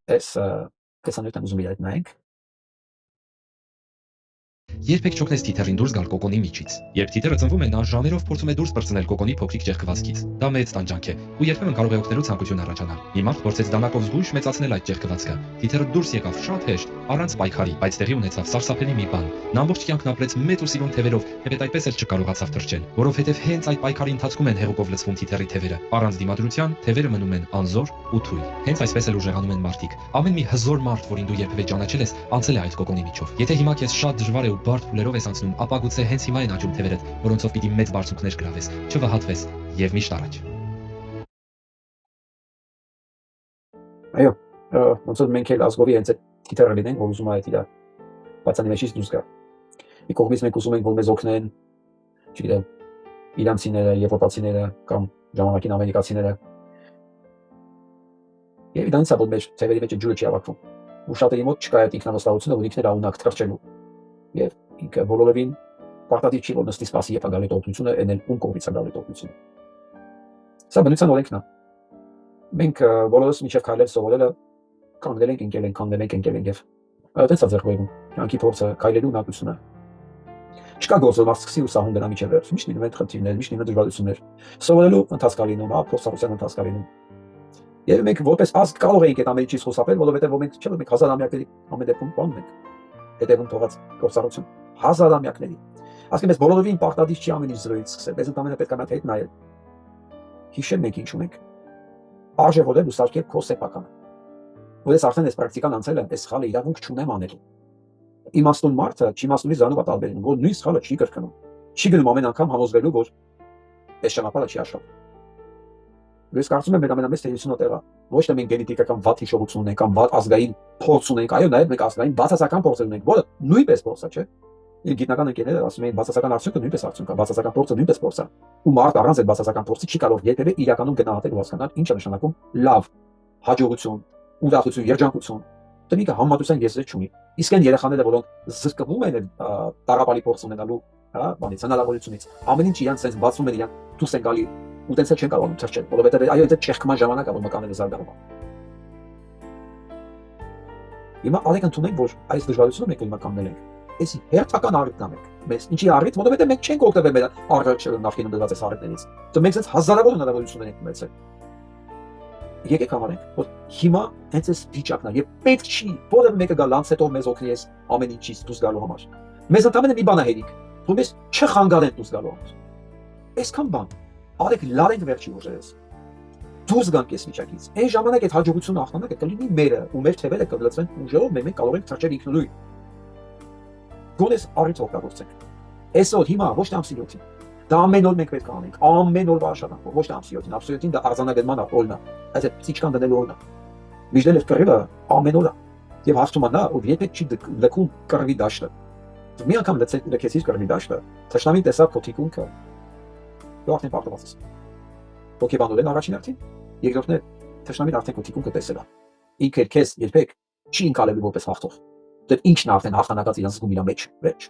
Այս կեսանյութն ուզում իրար նայենք։ Երբեք չօգնես թիթեռին դուրս գալ կոկոնի միջից։ Երբ թիթեռը ծնվում է, նա ժամերով փորձում է դուրս պրծնել կոկոնի փոքրիկ ճեղքվածքից։ Դա մեծ տանջանք է ու երբեմն կարող է օգնելու ցանկություն առաջանալ։ Մի մարդ փորձեց դանակով զգույշ մեծացնել այդ ճեղքվածքը։ Թիթեռը դուրս եկավ շատ հեշտ, առանց պայքարի, բայց տեղի ունեցավ սարսափելի մի բան։ Նա ամբողջ կյանքն ապրեց մեծ ու սիրուն թևերով, թեպետ այդպես էլ չկարողացավ թռչել, որովհետև հենց այդ պայքարի ընթացքում են հեղուկով լցվում թիթեռի թևերը։ Առանց դիմադրության թևերը մնում են անզոր ու թույլ։ Հենց այսպես էլ ուժեղանում են մարդիկ։ Ամեն մի հզոր մարդ, որին դու երբևէ ճանաչել ես, անցել է այդ կոկոնի միջով։ Եթե հիմա քեզ շատ դժվար է ու բարդ փուլերով ես անցնում, ապա գուցե հենց հիմա են աճում թևերդ, որոնցով պիտի մեծ բարձունքներ գրավես, չվհատվես եւ միշտ առաջ։ Այո, ոնց որ մենք էլ ազգովի հենց այդ թիթեռը լինենք, որ ուզում է այդ իր բացանի մեջից դուրս գա։ Մի կողմից մենք ուզում ենք, որ մեզ օգնեն, չգիտեմ, իրանցիները, եվրոպացիները կամ ժամանակին ամերիկացիները։ Եվ իրանից է, որ մեր թևերի մեջ ջուրը չի ավակվում։ Ու շատերի մոտ չկա այդ ինքնավստահությունը, որ ինքն էլ ունակ թռչելու։ Եվ ինքը բոլորովին պարտադիր չի, որ նստի սպասի, երբ գալի օգնությունը, էնել ում կողմից է գալի օգնությունը։ Սա բնության օրենքն է։ Մենք բոլորս միջև քայլել սովորելը կանգնել ենք, ընկել ենք, կանգնել ենք, ընկել ենք եւ այդպես է ձեռքբերում։ Կյանքի փորձը, քայլելու ունակությունը։ Չկա գործ, որ մարդ սկսի ու սահուն դրա միջև վերջ։ Միշտ լինում են խնդիրներ, միշտ լինում են դժվարություններ։ Սովորելու ընթացք լինում, փորձառության ընթացք լինում։ Եվ մենք որպես ազգ կարող ենք այդ ամենից խուսափել, որովհետեւ մենք չէ՞ որ մենք հազարամյակների ամեն դեպքում բանում ենք։ Հետևում թողած գործառություն հազարամյակների։ Ասենք մեզ բոլորովին պարտադիր չի ամեն ինչ զրոյից սկսել, մեզ ընդամենը պետք է այդ հետ նայել։ Հիշել մենք ինչ ունենք։ Արժևորել ու սարքել քո սեփականը։ Որ ես արդեն այս պրակտիկան անցել եմ, այս սխալը իրավունք չունեմ անելու։ Իմաստուն մարդը չիմաստունից զանով է տարբերում, որ նույն սխալը չի կրկնում։ Չի գնում ամեն անգամ համոզվելու, որ այս ճանապարհը չի աշխատում։ Ես կարծում եմ մեր ամենամեծ թերությունը տեղը ոչ թե մենք գենետիկական վատ հիշողություն ունենք կամ վատ ազգային փորձ ունենք, այո, նաև մենք ազգային բացասական փորձ ունենք, որը նույնպես փորձ է, չէ՞։ Իր գիտնական ընկերները ասում են բացասական արդյունքը նույնպես արդյունք է, բացասական փորձը նույնպես փորձ է։ Ու մարդ առանց այդ բացասական փորձի չի կարող երբևէ իրականում գնահատել ու հասկանալ ինչ է նշանակում լավ, հաջողություն, ուրախություն, երջանկություն։ Տնիկը համեմատության եզրեր չունի։ Իսկ այն երեխաները, որոնք զրկվում են տառապալի փորձ ունենալու, հա, բանից, հնարավորությունից, ամեն ինչ իրանց sense բացում են, իրան դուրս են գալի ու տենց չեն կարողանում թռչել, որովհետև այո, այդ ճեղքման ժամանակ է, որ մկանները զարգանում են։ Հիմա արեք ընդունենք, որ այս դժվարությունը մենք մականնել ենք։ Այս հերթական առիթն է մենք։ Մեզ ինչի առիթ, որովհետև մենք չենք օգտվել մեր առաջ նախկինում դրված այս առիթներից։ Դե մենք այս հազարավոր հնարավորություններ ենք ունեցել։ Եկեք համարենք, որ հիմա հենց այս վիճակն է եւ պետք չի որևէ մեկը գա լանց հետո մեզ օգնի այս ամեն ինչից դուրս գալու համար։ Մեզ ընդամենը մի բան է հերիք, որ մեզ չխանգարեն դուրս գալու համար։ Այսքան բան, արեք լարենք վերջի ուժերս։ Դուրս գանք այս վիճակից։ Այն ժամանակ այդ հաջողությունը ախնանակը կլինի մերը, ու մեր թևերը կլցվեն ուժերով, մենք կարող ենք թռչել ինքնուրույն։ Գոնես առիթ օգտագործենք։ Այսօր հիմա ոչ թե ամսի 7-ին։ Դա ամեն օր մենք պետք է անենք, ամեն օրվա աշխատանքով, ոչ թե ամսի 7-ին, ամսի 7-ին դա արձանագրման օրն է, այս է ծիճկան դնելու օրն է։ Միջնել կռիվը ամեն օր է, եւ հարցում է նա, ով երբեք չի լքում կռվի դաշտը։ Մի անգամ լքեցիր կռվի դաշտը, թշնամին տեսավ քո թիկունքը, դու արդեն պարտված ես։ Հոգեբանորեն առաջին հերթին, երկրորդն է թշնամին արդեն քո թիկունքը տեսել է։ Ինքը քեզ երբեք չի ընկալելու որպես հաղթող։ Դեռ ինքն արդեն հաղթանակած իրան զգում իր մեջ, վերջ։